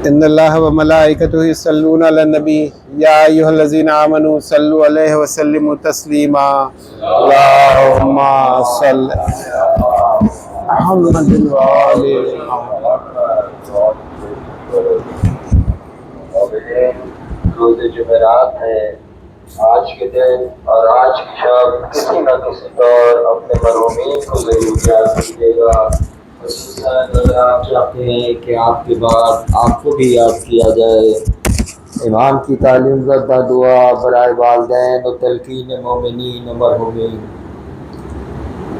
ان اللہ و ملائکتہ یصلون علی النبی یا ایھا الذین آمنوا صلوا علیہ وسلموا تسلیما اللہم صل محمد و آل روز جمعرات ہے آج کے دن اور آج کی شب کسی نہ کسی طور اپنے مرحومین کو ضرور یاد کیجیے گا۔ اگر آپ چاہتے ہیں کہ آپ کے بعد آپ کو بھی یاد کیا جائے، امام کی تعلیم کردہ دعا برائے والدین و تلقین مومنین و مرحومین۔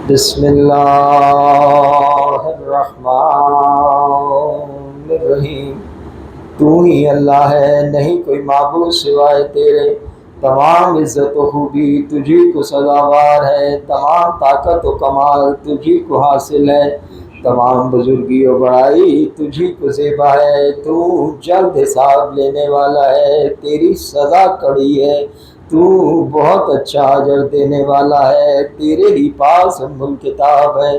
بسم اللہ الرحمن الرحیم۔ تو ہی اللہ ہے، نہیں کوئی معبود سوائے تیرے، تمام عزت و خوبی تجھی کو سزاوار ہے، تمام طاقت و کمال تجھی کو حاصل ہے، تمام بزرگی و بڑائی تجھی کو زیبا ہے۔ تو جلد حساب لینے والا ہے، تیری سزا کڑی ہے، تو بہت اچھا اجر دینے والا ہے، تیرے ہی پاس ام الکتاب ہے۔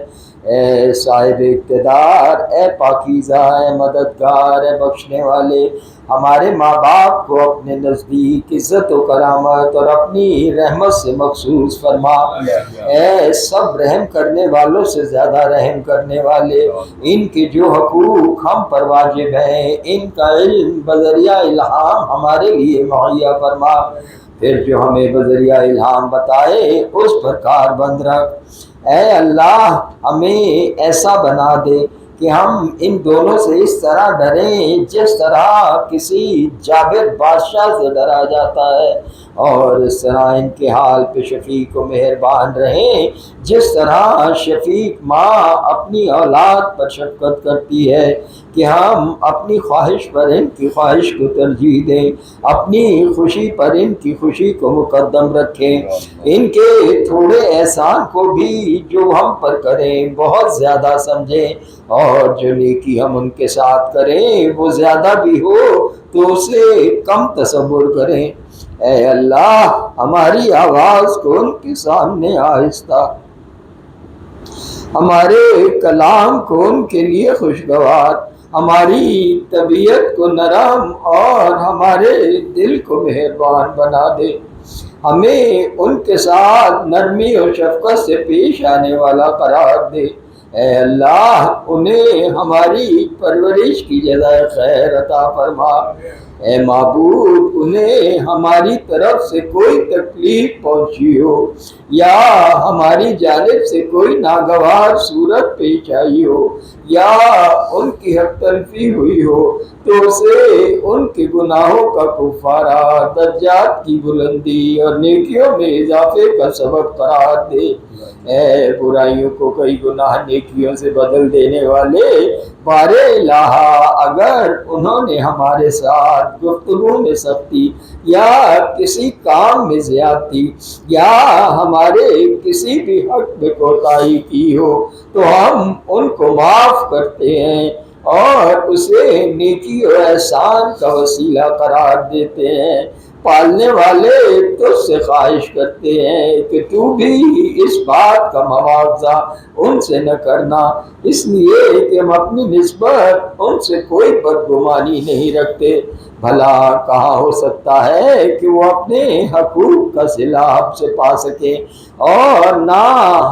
اے صاحب اقتدار، اے پاکیزہ، اے مددگار، اے بخشنے والے، ہمارے ماں باپ کو اپنے نزدیک عزت و کرامت اور اپنی رحمت سے مخصوص فرما۔ اے سب رحم کرنے والوں سے زیادہ رحم کرنے والے، ان کے جو حقوق ہم پر واجب ہیں ان کا علم بذریعہ الہام ہمارے لیے مہیا فرما، پھر جو ہمیں بذریعہ الہام بتائے اس پر کار بند رکھ۔ اے اللہ، ہمیں ایسا بنا دے کہ ہم ان دونوں سے اس طرح ڈریں جس طرح کسی جابر بادشاہ سے ڈرا جاتا ہے، اور اس طرح ان کے حال پہ شفیق و مہربان رہیں جس طرح شفیق ماں اپنی اولاد پر شفقت کرتی ہے، کہ ہم اپنی خواہش پر ان کی خواہش کو ترجیح دیں، اپنی خوشی پر ان کی خوشی کو مقدم رکھیں، ان کے تھوڑے احسان کو بھی جو ہم پر کریں بہت زیادہ سمجھیں، اور جو نیکی ہم ان کے ساتھ کریں وہ زیادہ بھی ہو تو اسے کم تصور کریں۔ اے اللہ، ہماری آواز کو ان کے سامنے آہستہ، ہمارے کلام کو ان کے لیے خوشگوار، ہماری طبیعت کو نرم اور ہمارے دل کو مہربان بنا دے، ہمیں ان کے ساتھ نرمی اور شفقت سے پیش آنے والا قرار دے۔ اے اللہ، انہیں ہماری پرورش کی جزائے خیر عطا فرما۔ اے معبود، انہیں ہماری طرف سے کوئی تکلیف پہنچی ہو یا ہماری جانب سے کوئی ناگوار صورت پیش آئی ہو یا ان کی حق تلفی ہوئی ہو تو اسے ان کے گناہوں کا کفارہ، درجات کی بلندی اور نیکیوں میں اضافے کا سبب قرار دے۔ اے برائیوں کو کئی گناہ نیکیوں سے بدل دینے والے بار الہ، اگر انہوں نے ہمارے ساتھ گفتگو میں سختی یا کسی کام میں زیادتی یا ہمارے کسی بھی حق میں کوتاہی کی ہو تو ہم ان کو معاف کرتے ہیں اور اسے نیکی و احسان کا وسیلہ قرار دیتے ہیں۔ پالنے والے تجھ سے خواہش کرتے ہیں کہ تو بھی اس بات کا مواخذہ ان سے نہ کرنا، اس لیے کہ ہم اپنی نسبت ان سے کوئی بدگمانی نہیں رکھتے۔ بھلا کہاں ہو سکتا ہے کہ وہ اپنے حقوق کا صلہ ہم سے پا سکیں، اور نہ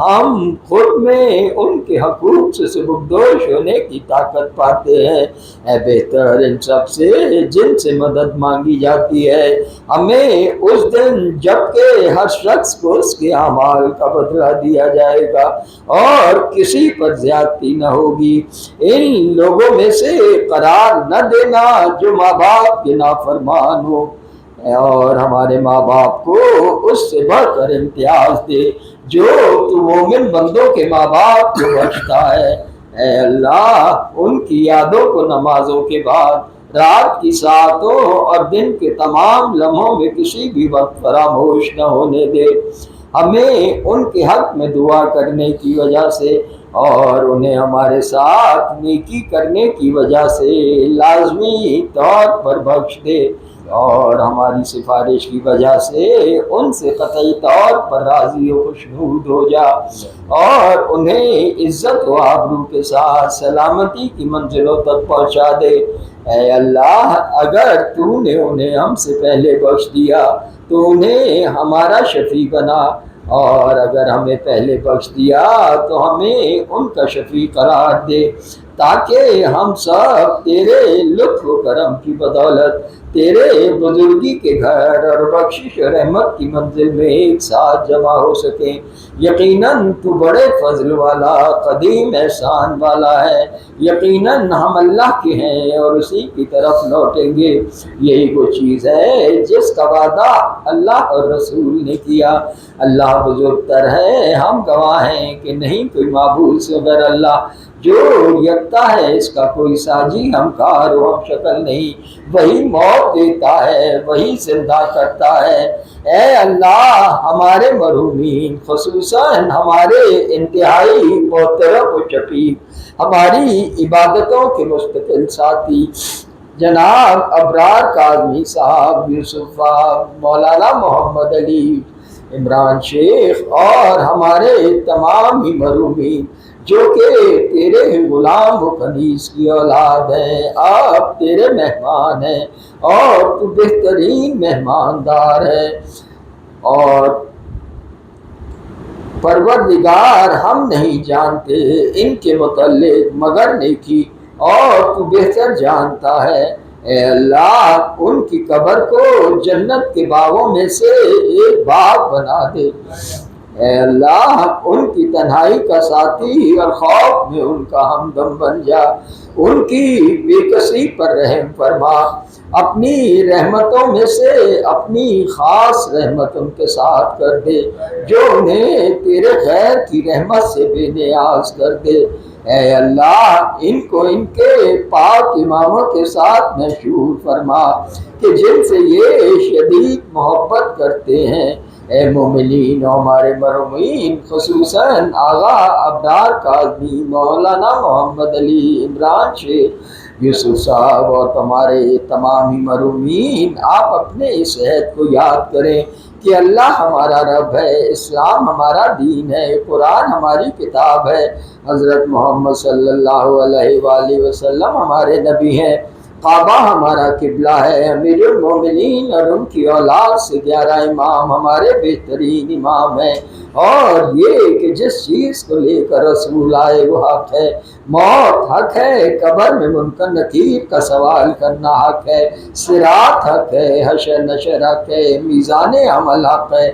ہم خود میں ان کے حقوق سے سبکدوش ہونے کی طاقت پاتے ہیں۔ اے بہتر ان سب سے جن سے مدد مانگی جاتی ہے، ہمیں اس دن جبکہ ہر شخص کو اس کے اعمال کا بدلہ دیا جائے گا اور کسی پر زیادتی نہ ہوگی، ان لوگوں میں سے قرار نہ دینا جو ماں باپ کے نافرمان ہو، اور ہمارے ماں باپ کو اس سے بڑھ کر امتیاز دے جو تو مومن بندوں کے ماں باپ کو بخشتا ہے۔ اے اللہ، ان کی یادوں کو نمازوں کے بعد، رات کی ساعتوں اور دن کے تمام لمحوں میں کسی بھی وقت فراموش نہ ہونے دے۔ ہمیں ان کے حق میں دعا کرنے کی وجہ سے اور انہیں ہمارے ساتھ نیکی کرنے کی وجہ سے لازمی طور پر بخش دے، اور ہماری سفارش کی وجہ سے ان سے قطعی طور پر راضی و خوشنود ہو جا، اور انہیں عزت و آبرو کے ساتھ سلامتی کی منزلوں تک پہنچا دے۔ اے اللہ، اگر تو نے انہیں ہم سے پہلے بخش دیا تو انہیں ہمارا شفیع بنا، اور اگر ہمیں پہلے بخش دیا تو ہمیں ان کا شفیع قرار دے، تاکہ ہم سب تیرے لطف و کرم کی بدولت تیرے بزرگی کے گھر اور بخشش و رحمت کی منزل میں ایک ساتھ جمع ہو سکیں۔ یقیناً تو بڑے فضل والا قدیم احسان والا ہے، یقیناً ہم اللہ کے ہیں اور اسی کی طرف لوٹیں گے۔ یہی وہ چیز ہے جس کا وعدہ اللہ اور رسول نے کیا۔ اللہ بزرگ تر ہے، ہم گواہ ہیں کہ نہیں کوئی معبود مگر اللہ، جو یکتا ہے، اس کا کوئی ساجی ہمکار و ہم شکل نہیں۔ وہی موت دیتا ہے، وہی زندہ کرتا ہے۔ اے اللہ، ہمارے مرحومین، خصوصاً ہمارے انتہائی محترم و شفیق، ہماری عبادتوں کے مستقل ساتھی جناب ابرار کاظمی صاحب، یوسف صاحب، مولانا محمد علی عمران شیخ، اور ہمارے تمام ہی مرحومین جو کہ تیرے ہی غلام و کنیز کی اولاد ہیں، آپ تیرے مہمان ہیں اور تو بہترین مہماندار ہے، اور پروردگار ہم نہیں جانتے ان کے متعلق مگر نیکی، اور تو بہتر جانتا ہے۔ اے اللہ، ان کی قبر کو جنت کے باغوں میں سے ایک باغ بنا دے۔ اے اللہ، ان کی تنہائی کا ساتھی اور خوف میں ان کا ہمدم بن جا، ان کی بے کسی پر رحم فرما، اپنی رحمتوں میں سے اپنی خاص رحمت ان کے ساتھ کر دے، جو انہیں تیرے غیر کی رحمت سے بے نیاز کر دے۔ اے اللہ، ان کو ان کے پاک اماموں کے ساتھ محشور فرما کہ جن سے یہ شدید محبت کرتے ہیں۔ اے مومنین و ہمارے مرحومین، خصوصاً آغا ابرار کاظمی، مولانا محمد علی عمران شیخ، یوسف صاحب اور تمہارے تمام ہی مرحومین، آپ اپنے اس عہد کو یاد کریں کہ اللہ ہمارا رب ہے، اسلام ہمارا دین ہے، قرآن ہماری کتاب ہے، حضرت محمد صلی اللہ علیہ وآلہ وسلم ہمارے نبی ہیں، کعبہ ہمارا قبلہ ہے، امیر المومنین اور ان کی اولاد سے 11 امام ہمارے بہترین امام ہیں، اور یہ کہ جس چیز کو لے کر رسول آئے وہ حق ہے، موت حق ہے، قبر میں منکر نکیر کا سوال کرنا حق ہے، صراط حق ہے، حشر نشر حق ہے، میزان عمل حق ہے،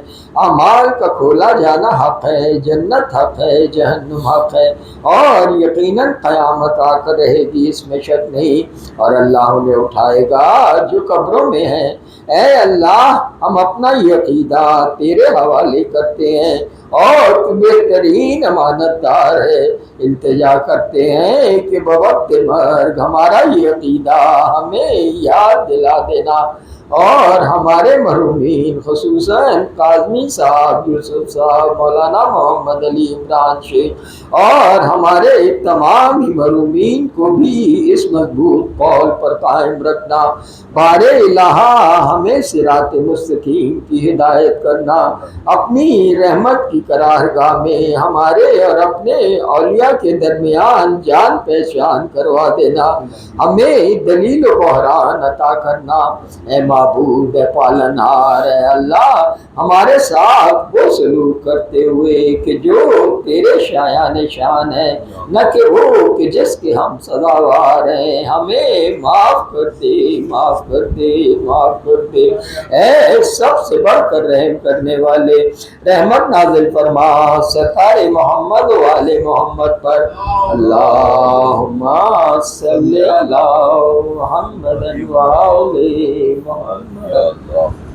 اعمال کا کھولا جانا حق ہے، جنت حق ہے، جہنم حق ہے، اور یقیناً قیامت آ کر رہے گی، اس میں شک نہیں، اور اللہ انہیں اٹھائے گا جو قبروں میں ہیں۔ اے اللہ، ہم اپنا یہ عقیدہ تیرے حوالے کرتے ہیں، اور تو بہترین امانت دار ہے، التجا کرتے ہیں کہ بوقت مرگ ہمارا یہ عقیدہ ہمیں یاد دلا دینا، اور ہمارے مرحومین خصوصاً کاظمی صاحب، یوسف صاحب، مولانا محمد علی عمران شیخ اور ہمارے تمام ہی مرحومین کو بھی اس مضبوط قول پر قائم رکھنا۔ بار الہ ہمیں صراط مستقیم کی ہدایت کرنا، اپنی رحمت کی قرارگاہ میں ہمارے اور اپنے اولیاء کے درمیان جان پہچان کروا دینا، ہمیں دلیل و بحران عطا کرنا۔ اے معبود، اے پالنہار، اے اللہ، ہمارے ساتھ وہ سلوک کرتے ہوئے کہ جو تیرے شایان شان ہے، نہ کہ وہ کہ جس کے ہم سزاوار ہیں، ہمیں معاف کر دے، معاف کر دے، معاف کر دے۔ اے سب سے بڑھ کر رحم کرنے والے، رحمت نازل فرما سرکار محمد و آل محمد پر۔ اللہم صلی علی محمد و آل محمد۔